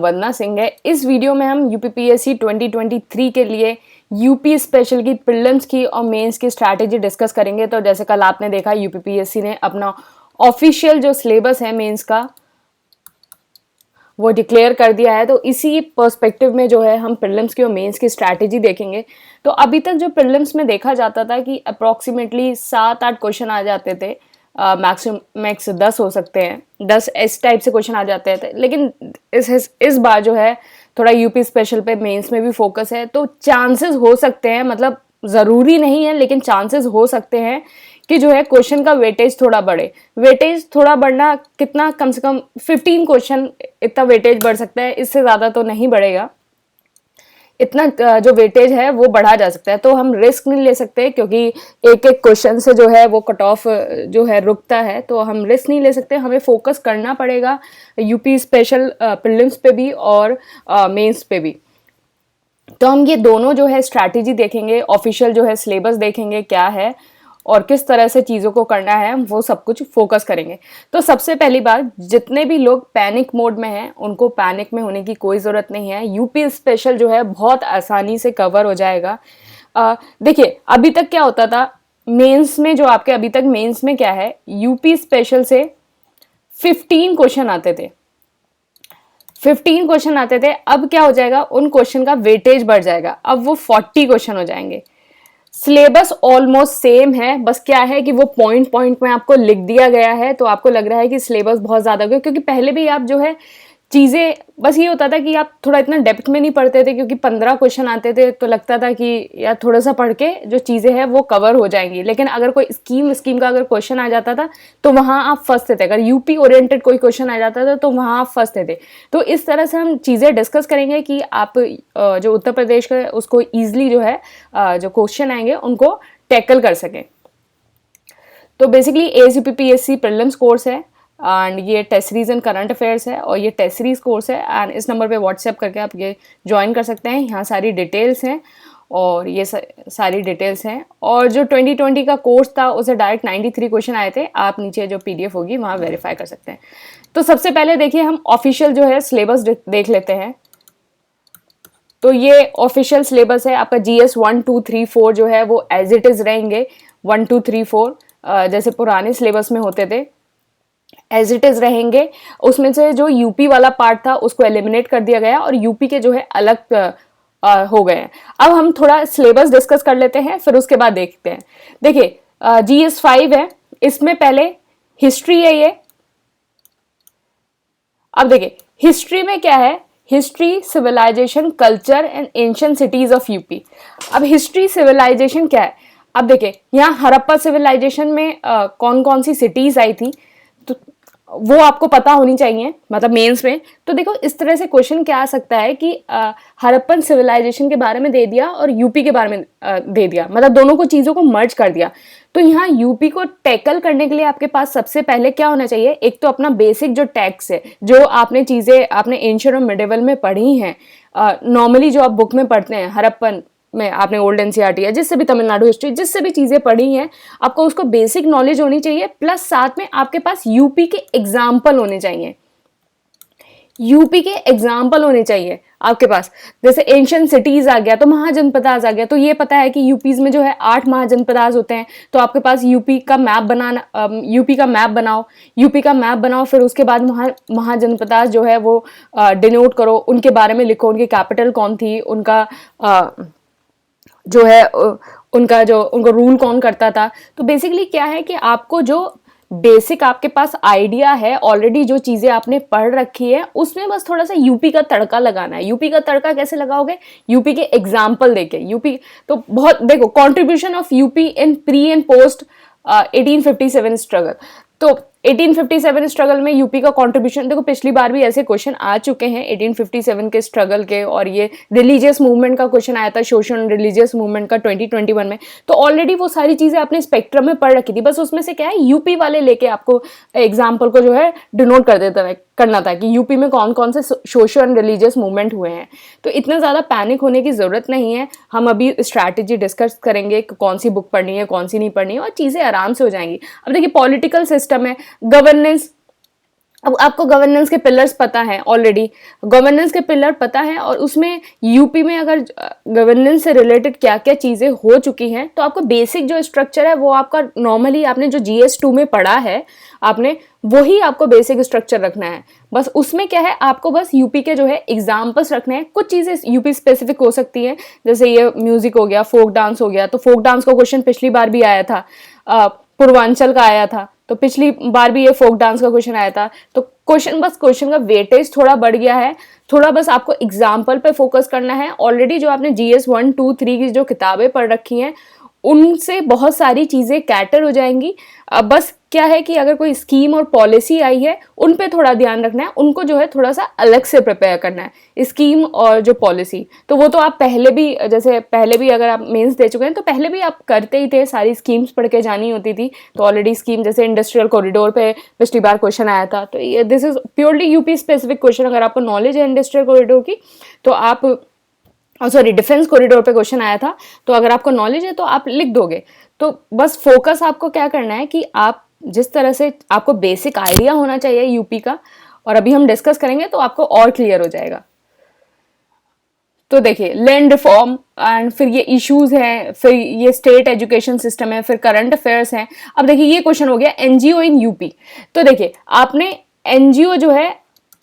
वंदना सिंह है। इस वीडियो में हम यूपीपीएससी 2023 के लिए यूपी स्पेशल की प्रीलिम्स की और मेंस की स्ट्रैटेजी डिस्कस करेंगे। तो जैसे कल आपने देखा यूपीपीएससी ने अपना ऑफिशियल जो सिलेबस है मेंस का वो डिक्लेयर कर दिया है। तो इसी पर्सपेक्टिव में जो है हम प्रीलिम्स की और मेंस की स्ट्रैटेजी देखेंगे। तो अभी तक जो प्रीलिम्स में देखा जाता था कि अप्रॉक्सीमेटली 7-8 क्वेश्चन आ जाते थे, मैक्स 10 हो सकते हैं, 10 इस टाइप से क्वेश्चन आ जाते थे। लेकिन इस बार जो है थोड़ा यूपी स्पेशल पे मेंस में भी फोकस है, तो चांसेस हो सकते हैं, मतलब ज़रूरी नहीं है लेकिन चांसेस हो सकते हैं कि जो है क्वेश्चन का वेटेज थोड़ा बढ़े। वेटेज थोड़ा बढ़ना कितना, कम से कम 15 क्वेश्चन इतना वेटेज बढ़ सकता है, इससे ज़्यादा तो नहीं बढ़ेगा। इतना जो वेटेज है वो बढ़ा जा सकता है। तो हम रिस्क नहीं ले सकते क्योंकि एक एक क्वेश्चन से जो है वो कट ऑफ जो है रुकता है, तो हम रिस्क नहीं ले सकते। हमें फोकस करना पड़ेगा यूपी स्पेशल प्रीलिम्स पे भी और मेंस पे भी। तो हम ये दोनों जो है स्ट्रैटेजी देखेंगे, ऑफिशियल जो है सिलेबस देखेंगे क्या है और किस तरह से चीज़ों को करना है, वो सब कुछ फोकस करेंगे। तो सबसे पहली बात, जितने भी लोग पैनिक मोड में हैं उनको पैनिक में होने की कोई ज़रूरत नहीं है। यूपी स्पेशल जो है बहुत आसानी से कवर हो जाएगा। देखिए अभी तक क्या होता था मेंस में, जो आपके अभी तक मेंस में क्या है, यूपी स्पेशल से 15 क्वेश्चन आते थे, 15 क्वेश्चन आते थे। अब क्या हो जाएगा, उन क्वेश्चन का वेटेज बढ़ जाएगा, अब वो 40 क्वेश्चन हो जाएंगे। सिलेबस ऑलमोस्ट सेम है, बस क्या है कि वो पॉइंट पॉइंट में आपको लिख दिया गया है, तो आपको लग रहा है कि सिलेबस बहुत ज़्यादा हो गया। क्योंकि पहले भी आप जो है चीज़ें, बस ये होता था कि आप थोड़ा इतना डेप्थ में नहीं पढ़ते थे, क्योंकि 15 क्वेश्चन आते थे तो लगता था कि यार थोड़ा सा पढ़ के जो चीज़ें हैं वो कवर हो जाएंगी। लेकिन अगर कोई स्कीम का अगर क्वेश्चन आ जाता था तो वहाँ आप फंसते थे। अगर यूपी ओरिएंटेड कोई क्वेश्चन आ जाता था तो वहाँ आप फंसते थे। तो इस तरह से हम चीज़ें डिस्कस करेंगे कि आप जो उत्तर प्रदेश का उसको ईजिली जो है जो क्वेश्चन आएंगे उनको टैकल कर सकें। तो बेसिकली एसीपीपीएससी प्रीलिम्स कोर्स है एंड ये test series and current affairs है और ये टेस्ट सीरीज कोर्स है। एंड इस नंबर पे व्हाट्सएप करके आप ये ज्वाइन कर सकते हैं। यहाँ सारी डिटेल्स हैं और ये सारी डिटेल्स हैं। और जो 2020 का कोर्स था उसे डायरेक्ट 93 क्वेश्चन आए थे, आप नीचे जो पीडीएफ होगी वहाँ वेरीफाई कर सकते हैं। तो सबसे पहले देखिए हम ऑफिशियल जो है सिलेबस देख लेते हैं। तो ये ऑफिशियल सिलेबस है आपका। जीएस 1, 2, 3, 4 जो है वो एज इट इज़ रहेंगे, 1, 2, 3, 4 जैसे पुराने सिलेबस में होते थे एज इट इज रहेंगे। उसमें से जो यूपी वाला पार्ट था उसको एलिमिनेट कर दिया गया और यूपी के जो है अलग हो गए हैं। अब हम थोड़ा सिलेबस डिस्कस कर लेते हैं, फिर उसके बाद देखते हैं। देखिए जीएस 5 है, इसमें पहले हिस्ट्री है ये। अब देखिए हिस्ट्री में क्या है, history, civilization, culture and ancient cities of UP. अब हिस्ट्री सिविलाइजेशन क्या है, अब देखिए यहाँ हड़प्पा सिविलाइजेशन में कौन कौन सी सिटीज आई थी, तो वो आपको पता होनी चाहिए, मतलब मेंस में। तो देखो इस तरह से क्वेश्चन क्या आ सकता है कि हड़प्पन सिविलाइजेशन के बारे में दे दिया और यूपी के बारे में दे दिया, मतलब दोनों को चीज़ों को मर्ज कर दिया। तो यहाँ यूपी को टैकल करने के लिए आपके पास सबसे पहले क्या होना चाहिए, एक तो अपना बेसिक जो टैक्स है, जो आपने चीज़ें आपने एंशिएंट और मिडिवल में पढ़ी हैं, नॉर्मली जो आप बुक में पढ़ते हैं, हड़प्पन में आपने ओल्ड एनसीईआरटी या जिससे भी तमिलनाडु हिस्ट्री जिससे भी चीज़ें पढ़ी हैं, आपको उसको बेसिक नॉलेज होनी चाहिए। प्लस साथ में आपके पास यूपी के एग्जाम्पल होने चाहिए, यूपी के एग्जाम्पल होने चाहिए आपके पास। जैसे एंशिएंट सिटीज आ गया तो महाजनपदास आ गया, तो ये पता है कि यूपीज में जो है 8 महाजनपदास होते हैं। तो आपके पास यूपी का मैप बनाना, यूपी का मैप बनाओ, यूपी का मैप बनाओ, फिर उसके बाद महाजनपदास जो है वो डिनोट करो, उनके बारे में लिखो, उनकी कैपिटल कौन थी, उनका जो है उनका रूल कौन करता था। तो बेसिकली क्या है कि आपको जो बेसिक आपके पास आइडिया है ऑलरेडी, जो चीज़ें आपने पढ़ रखी है, उसमें बस थोड़ा सा यूपी का तड़का लगाना है। यूपी का तड़का कैसे लगाओगे, यूपी के एग्जाम्पल देके। यूपी तो बहुत देखो, contribution of UP in pre and post 1857 struggle. तो 1857 स्ट्रगल में यूपी का कंट्रीब्यूशन देखो, पिछली बार भी ऐसे क्वेश्चन आ चुके हैं 1857 के स्ट्रगल के, और ये रिलीजियस मूवमेंट का क्वेश्चन आया था, सोशल रिलीजियस मूवमेंट का 2021 में। तो ऑलरेडी वो सारी चीजें आपने स्पेक्ट्रम में पढ़ रखी थी, बस उसमें से क्या है यूपी वाले लेके आपको एग्जाम्पल को जो है डिनोट कर देता करना था कि यूपी में कौन कौन से सोशल एंड रिलीजियस मूवमेंट हुए हैं। तो इतना ज़्यादा पैनिक होने की ज़रूरत नहीं है। हम अभी स्ट्रैटेजी डिस्कस करेंगे कि कौन सी बुक पढ़नी है, कौन सी नहीं पढ़नी है, और चीज़ें आराम से हो जाएंगी। अब देखिए पॉलिटिकल सिस्टम है, गवर्नेंस, अब आपको गवर्नेंस के पिलर्स पता है ऑलरेडी, गवर्नेंस के पिलर पता है, और उसमें यूपी में अगर गवर्नेंस से रिलेटेड क्या क्या चीज़ें हो चुकी हैं, तो आपको बेसिक जो स्ट्रक्चर है वो आपका नॉर्मली आपने जो GS2 में पढ़ा है आपने, वही आपको बेसिक स्ट्रक्चर रखना है। बस उसमें क्या है, आपको बस यूपी के जो है एग्जाम्पल्स रखने हैं। कुछ चीज़ें यूपी स्पेसिफिक हो सकती हैं, जैसे ये म्यूजिक हो गया, फोक डांस हो गया, तो फोक डांस का क्वेश्चन पिछली बार भी आया था, पूर्वांचल का आया था, तो पिछली बार भी ये फोक डांस का क्वेश्चन आया था। तो क्वेश्चन का वेटेज थोड़ा बढ़ गया है, थोड़ा बस आपको एग्जाम्पल पे फोकस करना है। ऑलरेडी जो आपने GS 1, 2, 3 की जो किताबें पढ़ रखी हैं उनसे बहुत सारी चीज़ें कैटर हो जाएंगी। अब बस क्या है कि अगर कोई स्कीम और पॉलिसी आई है उन पे थोड़ा ध्यान रखना है, उनको जो है थोड़ा सा अलग से प्रिपेयर करना है, स्कीम और जो पॉलिसी। तो वो तो आप पहले भी, जैसे पहले भी अगर आप मेंस दे चुके हैं तो पहले भी आप करते ही थे, सारी स्कीम्स पढ़ के जानी होती थी। तो ऑलरेडी स्कीम जैसे इंडस्ट्रियल कॉरिडोर पे पिछली बार क्वेश्चन आया था, तो ये this is purely UP specific question. अगर आपको नॉलेज है इंडस्ट्रियल कॉरिडोर की तो आप, सॉरी डिफेंस कॉरिडोर पे क्वेश्चन आया था, तो अगर आपको नॉलेज है तो आप लिख दोगे। तो बस फोकस आपको क्या करना है कि आप जिस तरह से आपको बेसिक आइडिया होना चाहिए यूपी का, और अभी हम डिस्कस करेंगे तो आपको और क्लियर हो जाएगा। तो देखिए लैंड रिफॉर्म एंड फिर ये इश्यूज हैं, फिर ये स्टेट एजुकेशन सिस्टम है, फिर करंट अफेयर्स हैं। अब देखिए ये क्वेश्चन हो गया एनजीओ इन यूपी। तो देखिए आपने एनजीओ जो है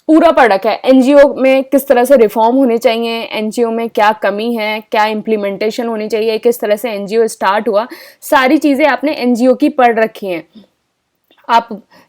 पूरा पढ़ रखा है, एनजीओ में किस तरह से रिफॉर्म होने चाहिए, एनजीओ में क्या कमी है, क्या इम्प्लीमेंटेशन होनी चाहिए, किस तरह से एनजीओ स्टार्ट हुआ, सारी चीजें आपने एनजीओ की पढ़ रखी हैं। आप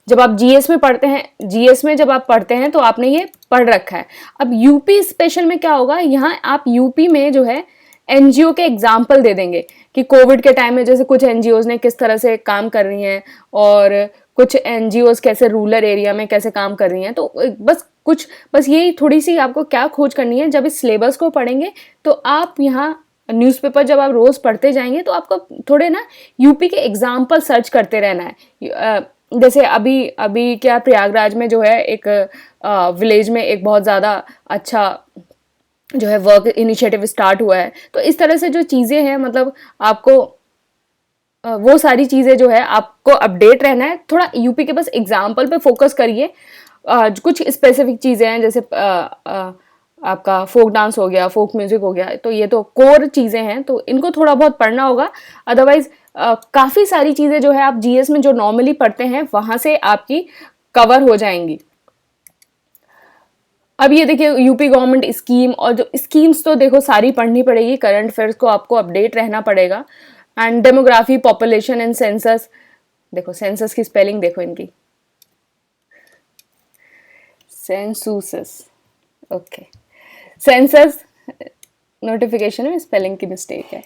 जब आप जीएस में पढ़ते हैं, जीएस में जब आप पढ़ते हैं तो आपने ये पढ़ रखा है। अब यूपी स्पेशल में क्या होगा, यहाँ आप यूपी में जो है एनजीओ के एग्जाम्पल दे देंगे कि कोविड के टाइम में जैसे कुछ एनजीओज ने किस तरह से काम कर रही हैं, और कुछ एनजीओज कैसे रूरल एरिया में कैसे काम कर रही हैं। तो बस यही थोड़ी सी आपको क्या खोज करनी है, जब इस सिलेबस को पढ़ेंगे तो आप यहाँ न्यूज़पेपर जब आप रोज पढ़ते जाएंगे तो आपको थोड़े ना यूपी के एग्जाम्पल सर्च करते रहना है। जैसे अभी अभी क्या प्रयागराज में जो है एक विलेज में एक बहुत ज़्यादा अच्छा जो है वर्क इनिशिएटिव स्टार्ट हुआ है। तो इस तरह से जो चीज़ें हैं, मतलब आपको वो सारी चीज़ें जो है आपको अपडेट रहना है। थोड़ा यूपी के बस एग्जाम्पल पे फोकस करिए। कुछ स्पेसिफिक चीज़ें हैं जैसे आपका फोक डांस हो गया, फोक म्यूजिक हो गया, तो ये तो कोर चीज़ें हैं, तो इनको थोड़ा बहुत पढ़ना होगा। अदरवाइज काफ़ी सारी चीज़ें जो है आप जीएस में जो नॉर्मली पढ़ते हैं वहाँ से आपकी कवर हो जाएंगी। अब ये देखिए यूपी गवर्नमेंट स्कीम, और जो स्कीम्स तो देखो सारी पढ़नी पड़ेगी, करंट अफेयर्स को आपको अपडेट रहना पड़ेगा। And demography, population and census, देखो सेंसस की स्पेलिंग देखो इनकी, सेंसुसस, ओके, सेंसस नोटिफिकेशन में स्पेलिंग की मिस्टेक है।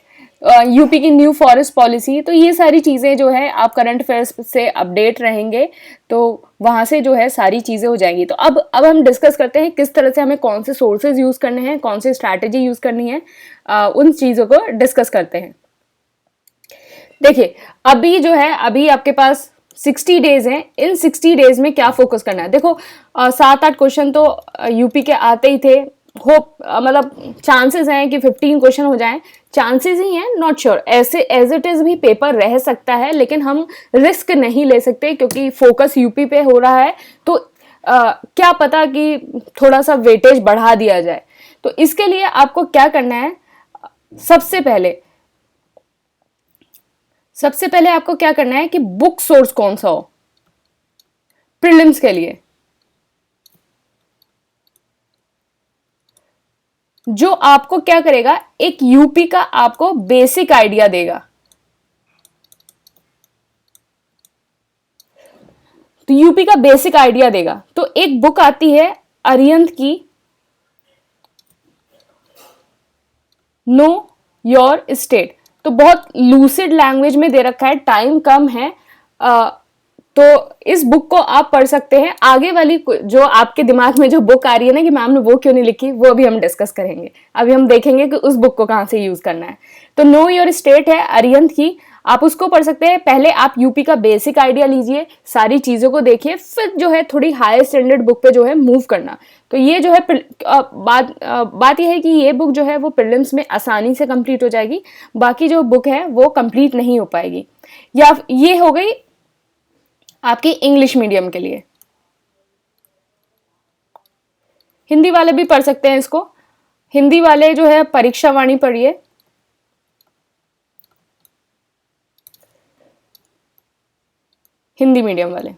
यूपी की न्यू फॉरेस्ट पॉलिसी, तो ये सारी चीज़ें जो है आप करंट अफेयर्स से अपडेट रहेंगे तो वहाँ से जो है सारी चीज़ें हो जाएंगी। तो अब हम डिस्कस करते हैं किस तरह से हमें कौन से सोर्सेज यूज़ करने हैं, कौन सी स्ट्रैटेजी यूज़ करनी है, उन चीज़ों को डिस्कस करते हैं। देखिए अभी जो है, अभी आपके पास 60 डेज हैं, इन 60 डेज में क्या फोकस करना है। देखो 7-8 क्वेश्चन तो यूपी के आते ही थे, होप मतलब चांसेस हैं कि 15 क्वेश्चन हो जाएं, चांसेस ही हैं, नॉट श्योर। ऐसे एज इट इज भी पेपर रह सकता है, लेकिन हम रिस्क नहीं ले सकते क्योंकि फोकस यूपी पे हो रहा है। तो क्या पता कि थोड़ा सा वेटेज बढ़ा दिया जाए। तो इसके लिए आपको क्या करना है, सबसे पहले आपको क्या करना है कि बुक सोर्स कौन सा हो प्रीलिम्स के लिए, जो आपको क्या करेगा, एक यूपी का आपको बेसिक आइडिया देगा। तो यूपी का बेसिक आइडिया देगा। तो एक बुक आती है अरिहंत की, नो योर स्टेट, तो बहुत लूसिड लैंग्वेज में दे रखा है, टाइम कम है, तो इस बुक को आप पढ़ सकते हैं। आगे वाली जो आपके दिमाग में जो बुक आ रही है ना कि मैम ने वो क्यों नहीं लिखी, वो अभी हम डिस्कस करेंगे। अभी हम देखेंगे कि उस बुक को कहाँ से यूज करना है। तो नो योर स्टेट है अरिहंत की, आप उसको पढ़ सकते हैं। पहले आप यूपी का बेसिक आइडिया लीजिए, सारी चीजों को देखिए, फिर जो है थोड़ी हाई स्टैंडर्ड बुक पे जो है मूव करना। तो ये जो है बात यह है कि ये बुक जो है वो प्रीलिम्स में आसानी से कंप्लीट हो जाएगी, बाकी जो बुक है वो कंप्लीट नहीं हो पाएगी। या ये हो गई आपकी इंग्लिश मीडियम के लिए। हिंदी वाले भी पढ़ सकते हैं इसको। हिंदी वाले जो है परीक्षा वाणी पढ़िए, हिंदी मीडियम वाले।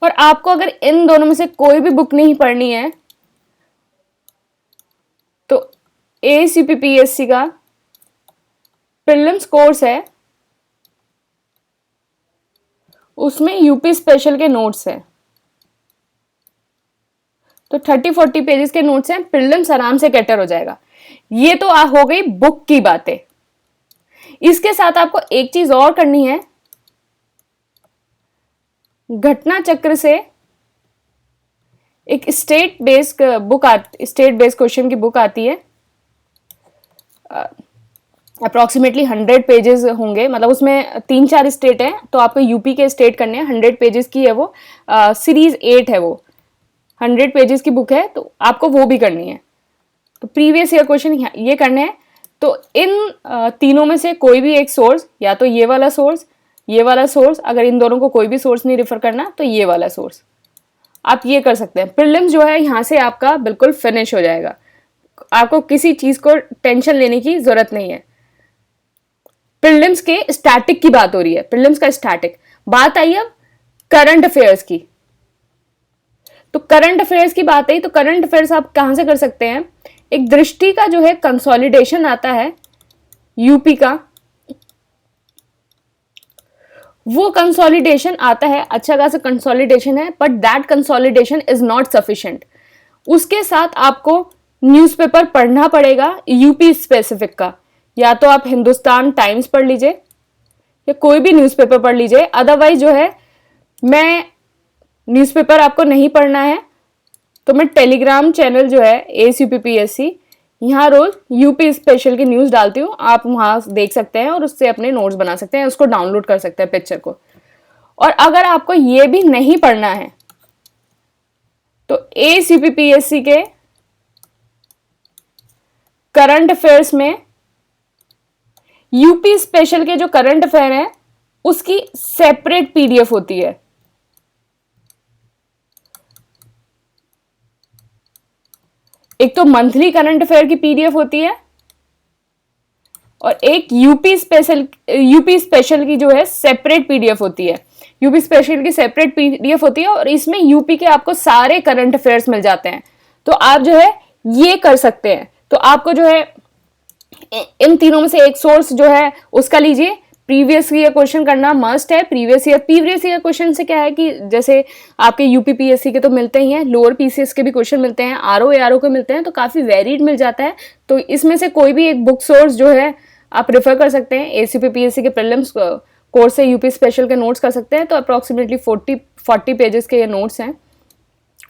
और आपको अगर इन दोनों में से कोई भी बुक नहीं पढ़नी है तो ACPPSC का प्रीलिम्स कोर्स है, उसमें यूपी स्पेशल के नोट्स है। तो 30-40 पेजेस के नोट्स हैं, प्रीलिम्स आराम से कैटर हो जाएगा। ये तो हो गई बुक की बातें। इसके साथ आपको एक चीज और करनी है, घटना चक्र से एक स्टेट बेस्ड क्वेश्चन की बुक आती है, अप्रोक्सीमेटली 100 पेजेस होंगे, मतलब उसमें 3-4 स्टेट हैं तो आपको यूपी के स्टेट करने हैं। 100 पेजेस की है वो, सीरीज 8 है वो, 100 पेजेस की बुक है, तो आपको वो भी करनी है। तो प्रीवियस ईयर क्वेश्चन ये करने हैं। तो इन तीनों में से कोई भी एक सोर्स, या तो ये वाला सोर्स, ये वाला सोर्स, अगर इन दोनों को कोई भी सोर्स नहीं रेफर करना तो ये वाला सोर्स, आप ये कर सकते हैं। प्रीलिम्स जो है यहाँ से आपका बिल्कुल फिनिश हो जाएगा, आपको किसी चीज को टेंशन लेने की जरूरत नहीं है। प्रीलिम्स के स्टैटिक की बात हो रही है, प्रीलिम्स का स्टैटिक। बात आई अब करंट अफेयर्स की। तो करंट अफेयर्स की बात आई तो करंट अफेयर्स आप कहां से कर सकते हैं, एक दृष्टि का जो है कंसोलिडेशन आता है यूपी का, वो कंसोलिडेशन आता है, अच्छा खासा कंसोलिडेशन है, but that consolidation is not sufficient. उसके साथ आपको न्यूज़पेपर पढ़ना पड़ेगा यूपी स्पेसिफिक का, या तो आप हिंदुस्तान टाइम्स पढ़ लीजिए या कोई भी न्यूज़पेपर पढ़ लीजिए। अदरवाइज जो है, मैं न्यूज़पेपर आपको नहीं पढ़ना है तो मैं टेलीग्राम चैनल जो है ACPPSC, यहाँ रोज यूपी स्पेशल की न्यूज़ डालती हूँ, आप वहाँ देख सकते हैं और उससे अपने नोट्स बना सकते हैं, उसको डाउनलोड कर सकते हैं पिक्चर को। और अगर आपको ये भी नहीं पढ़ना है तो ACPPSC के करंट अफेयर्स में यूपी स्पेशल के जो करंट अफेयर है उसकी सेपरेट PDF होती है। एक तो मंथली करंट अफेयर की PDF होती है और एक यूपी स्पेशल की जो है सेपरेट PDF होती है। यूपी स्पेशल की सेपरेट PDF होती है और इसमें यूपी के आपको सारे करंट अफेयर्स मिल जाते हैं। तो आप जो है ये कर सकते हैं। तो आपको जो है इन तीनों में से एक सोर्स जो है उसका लीजिए। प्रीवियस ईयर क्वेश्चन करना मस्ट है। प्रीवियस ईयर क्वेश्चन से क्या है कि जैसे आपके यूपीपीएससी के तो मिलते ही हैं, लोअर पीसीएस के भी क्वेश्चन मिलते हैं, आरओ एआरओ के मिलते हैं, तो काफी वेरिड मिल जाता है। तो इसमें से कोई भी एक बुक सोर्स जो है आप रेफर कर सकते हैं। एसीपीपीएससी के प्रीलिम्स कोर्स से यूपी स्पेशल के नोट्स कर सकते हैं, तो अप्रोक्सीमेटली 40 पेजेस के ये नोट्स हैं,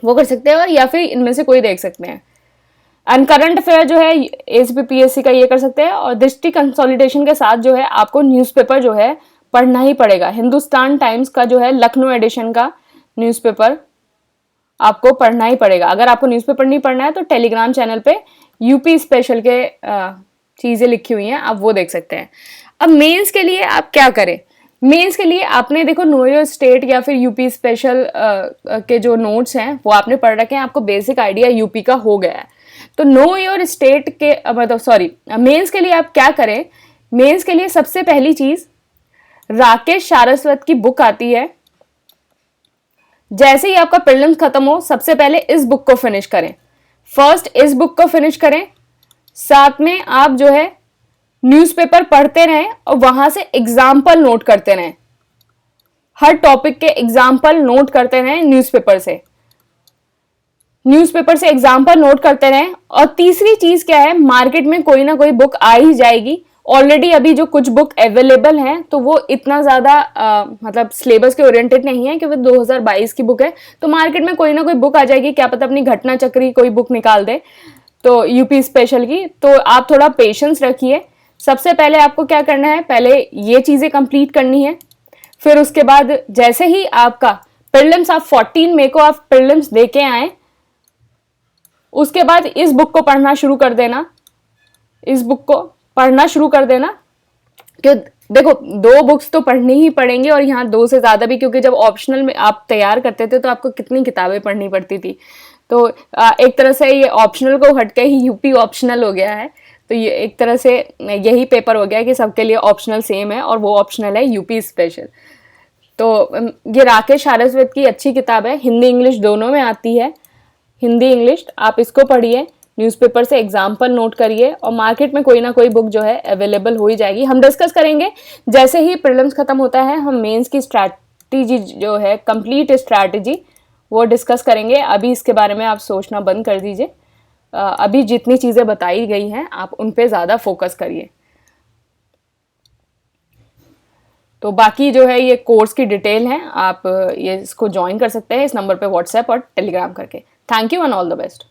वो कर सकते हैं, और या फिर इनमें से कोई देख सकते हैं। एंड करंट अफेयर जो है एसीपीपीएससी का ये कर सकते हैं। और डिस्ट्रिक्ट कंसोलिडेशन के साथ जो है आपको न्यूज़पेपर जो है पढ़ना ही पड़ेगा। हिंदुस्तान टाइम्स का जो है लखनऊ एडिशन का न्यूज़पेपर आपको पढ़ना ही पड़ेगा। अगर आपको न्यूज़पेपर नहीं पढ़ना है तो टेलीग्राम चैनल पे यूपी स्पेशल के चीज़ें लिखी हुई हैं, आप वो देख सकते हैं। अब मेंस के लिए आप क्या करें? मेंस के लिए आपने देखो नो योर स्टेट या फिर यूपी स्पेशल के जो नोट्स हैं वो आपने पढ़ रखे हैं, आपको बेसिक आइडिया यूपी का हो गया है। तो नो योर स्टेट के मतलब मेंस के लिए आप क्या करें? मेंस के लिए सबसे पहली चीज राकेश सारस्वत की बुक आती है। जैसे ही आपका प्रीलिम्स खत्म हो सबसे पहले इस बुक को फिनिश करें। फर्स्ट इस बुक को फिनिश करें, साथ में आप जो है न्यूज़पेपर पढ़ते रहें और वहां से एग्जाम्पल नोट करते रहें। हर टॉपिक के एग्जाम्पल नोट करते रहें न्यूज़पेपर से एग्जाम्पल नोट करते रहें। और तीसरी चीज क्या है, मार्केट में कोई ना कोई बुक आ ही जाएगी। ऑलरेडी अभी जो कुछ बुक अवेलेबल हैं तो वो इतना ज्यादा मतलब सिलेबस के ओरिएंटेड नहीं है, क्योंकि 2022 की बुक है, तो मार्केट में कोई ना कोई बुक आ जाएगी। क्या पता अपनी घटना चक्री कोई बुक निकाल दे तो यूपी स्पेशल की। तो आप थोड़ा पेशेंस रखिए। सबसे पहले आपको क्या करना है, पहले ये चीजें कंप्लीट करनी है। फिर उसके बाद जैसे ही आपका प्रीलिम्स, आप 14 मई को आप प्रीलिम्स दे के आए, उसके बाद इस बुक को पढ़ना शुरू कर देना। कि देखो 2 बुक्स तो पढ़नी ही पड़ेंगी, और यहाँ 2 से ज़्यादा भी, क्योंकि जब ऑप्शनल में आप तैयार करते थे तो आपको कितनी किताबें पढ़नी पड़ती थी। तो एक तरह से ये ऑप्शनल को हटके ही यूपी ऑप्शनल हो गया है। तो ये एक तरह से यही पेपर हो गया कि सबके लिए ऑप्शनल सेम है, और वो ऑप्शनल है यूपी स्पेशल। तो ये राकेश सारस्वत की अच्छी किताब है, हिंदी इंग्लिश दोनों में आती है। हिंदी इंग्लिश आप इसको पढ़िए, न्यूज़पेपर से एग्जाम्पल नोट करिए, और मार्केट में कोई ना कोई बुक जो है अवेलेबल हो ही जाएगी। हम डिस्कस करेंगे जैसे ही प्रीलिम्स खत्म होता है, हम मेंस की स्ट्रैटेजी जो है, कंप्लीट स्ट्रैटेजी, वो डिस्कस करेंगे। अभी इसके बारे में आप सोचना बंद कर दीजिए। अभी जितनी चीज़ें बताई गई हैं आप उन पे ज़्यादा फोकस करिए। तो बाकी जो है ये कोर्स की डिटेल है, आप ये इसको ज्वाइन कर सकते हैं इस नंबर पे व्हाट्सएप और टेलीग्राम करके। Thank you and all the best.